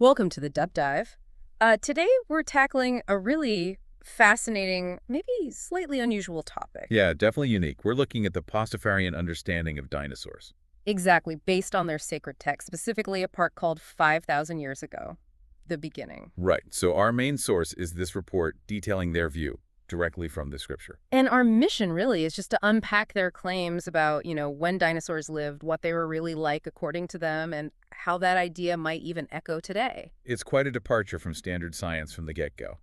Welcome to the Deep Dive. Today we're tackling a really fascinating, maybe slightly unusual topic. Yeah, definitely unique. We're looking at the Pastafarian understanding of dinosaurs. Exactly, based on their sacred text, specifically a part called 5,000 Years Ago, the beginning. Right. So our main source is this report detailing their view directly from the scripture. And our mission really is just to unpack their claims about, when dinosaurs lived, what they were really like according to them, and how that idea might even echo today. It's quite a departure from standard science from the get-go.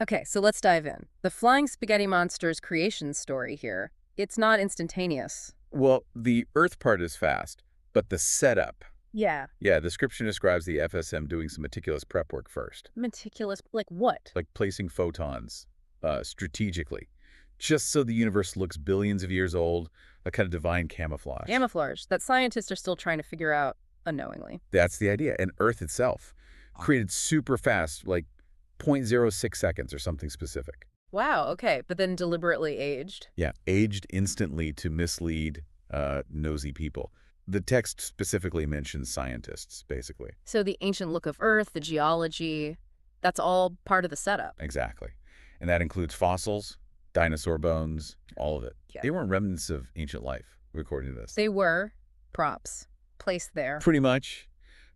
Okay, so let's dive in. The flying spaghetti monster's creation story here, it's not instantaneous. Well, the Earth part is fast, but the setup. Yeah. Yeah, the scripture describes the FSM doing some meticulous prep work first, Meticulous, like what? like placing photons strategically, just so the universe looks billions of years old, a kind of divine camouflage. Camouflage that scientists are still trying to figure out unknowingly. That's the idea. And Earth itself, created super fast, like 0.06 seconds or something specific. Wow, okay, but then deliberately aged. Yeah, aged instantly to mislead nosy people. The text specifically mentions scientists, basically. So the ancient look of Earth, the geology, that's all part of the setup. Exactly. And that includes fossils, dinosaur bones, all of it. Yeah. They weren't remnants of ancient life, according to this. They were props placed there. Pretty much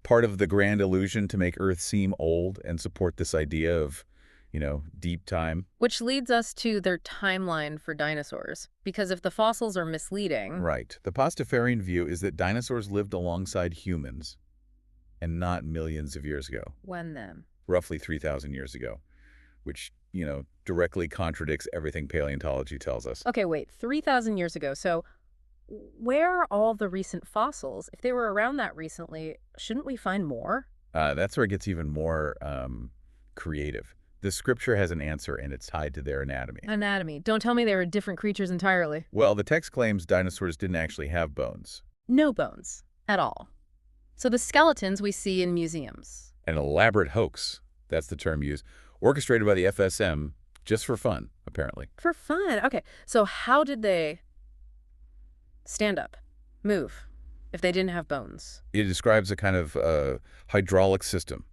part of the grand illusion to make Earth seem old and support this idea of, deep time. Which leads us to their timeline for dinosaurs. Because if the fossils are misleading... Right. The Pastafarian view is that dinosaurs lived alongside humans and not millions of years ago, When then? roughly 3,000 years ago, which, directly contradicts everything paleontology tells us. Okay, wait, 3,000 years ago. So where are all the recent fossils? If they were around that recently, shouldn't we find more? That's where it gets even more creative. The scripture has an answer, and it's tied to their anatomy. Anatomy. Don't tell me they were different creatures entirely. Well, the text claims dinosaurs didn't actually have bones. No bones. At all. So the skeletons we see in museums. An elaborate hoax, that's the term used, orchestrated by the FSM just for fun, apparently. For fun. Okay, so how did they stand up, move, if they didn't have bones? It describes a kind of hydraulic system.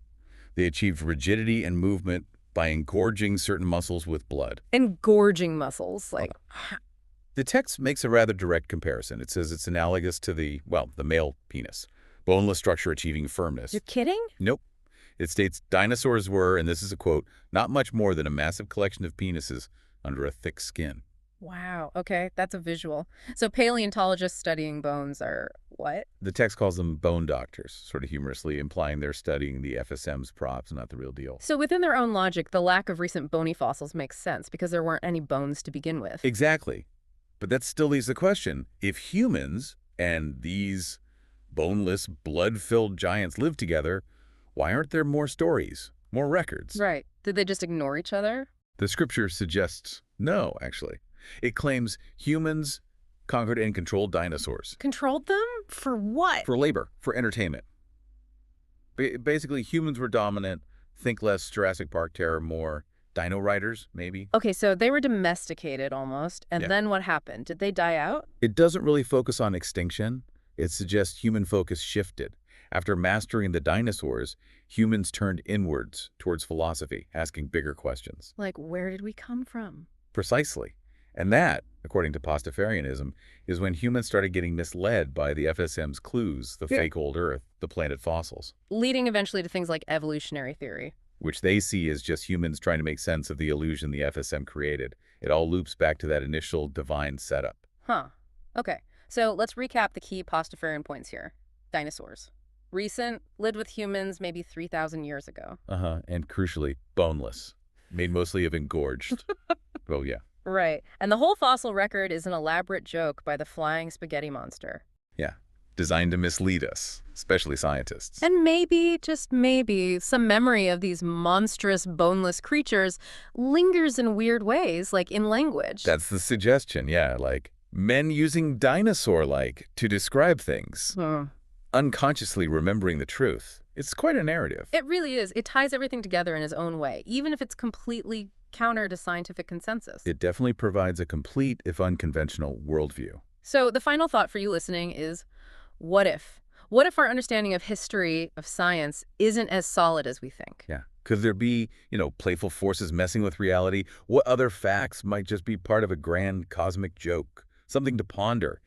They achieved rigidity and movement by engorging certain muscles with blood. Engorging muscles, like... The text makes a rather direct comparison. It says it's analogous to the male penis. Boneless structure achieving firmness. You're kidding? Nope. It states dinosaurs were, and this is a quote, not much more than a massive collection of penises under a thick skin. Wow, okay, that's a visual. So paleontologists studying bones are what? The text calls them bone doctors, sort of humorously implying they're studying the FSM's props, not the real deal. So within their own logic, the lack of recent bony fossils makes sense because there weren't any bones to begin with. Exactly. But that still leaves the question, if humans and these boneless, blood-filled giants live together, why aren't there more stories, more records? Right. Did they just ignore each other? The scripture suggests no, actually. It claims humans conquered and controlled dinosaurs. Controlled them? For what? For labor, for entertainment. Basically, humans were dominant. Think less Jurassic Park terror, more dino riders, maybe. Okay, so they were domesticated almost, and Yeah. then what happened? Did they die out? It doesn't really focus on extinction. It suggests human focus shifted. After mastering the dinosaurs, humans turned inwards towards philosophy, asking bigger questions. Like, where did we come from? Precisely. And that, according to Pastafarianism, is when humans started getting misled by the FSM's clues, the fake old Earth, the planet fossils, Leading eventually to things like evolutionary theory. which they see as just humans trying to make sense of the illusion the FSM created. It all loops back to that initial divine setup. Huh. Okay, so let's recap the key Pastafarian points here. Dinosaurs. Recent, lived with humans maybe 3,000 years ago. And crucially, boneless. Made mostly of engorged. Oh, yeah. Right. And the whole fossil record is an elaborate joke by the flying spaghetti monster. Yeah. Designed to mislead us, especially scientists. And maybe, just maybe, some memory of these monstrous, boneless creatures lingers in weird ways, like in language. That's the suggestion, yeah. Like, men using dinosaur-like to describe things. Unconsciously remembering the truth. It's quite a narrative. It really is. It ties everything together in his own way, even if it's completely counter to scientific consensus. It definitely provides a complete, if unconventional, worldview. So the final thought for you listening is, what if? What if our understanding of history, of science, isn't as solid as we think? Yeah. Could there be, playful forces messing with reality? What other facts might just be part of a grand cosmic joke? Something to ponder.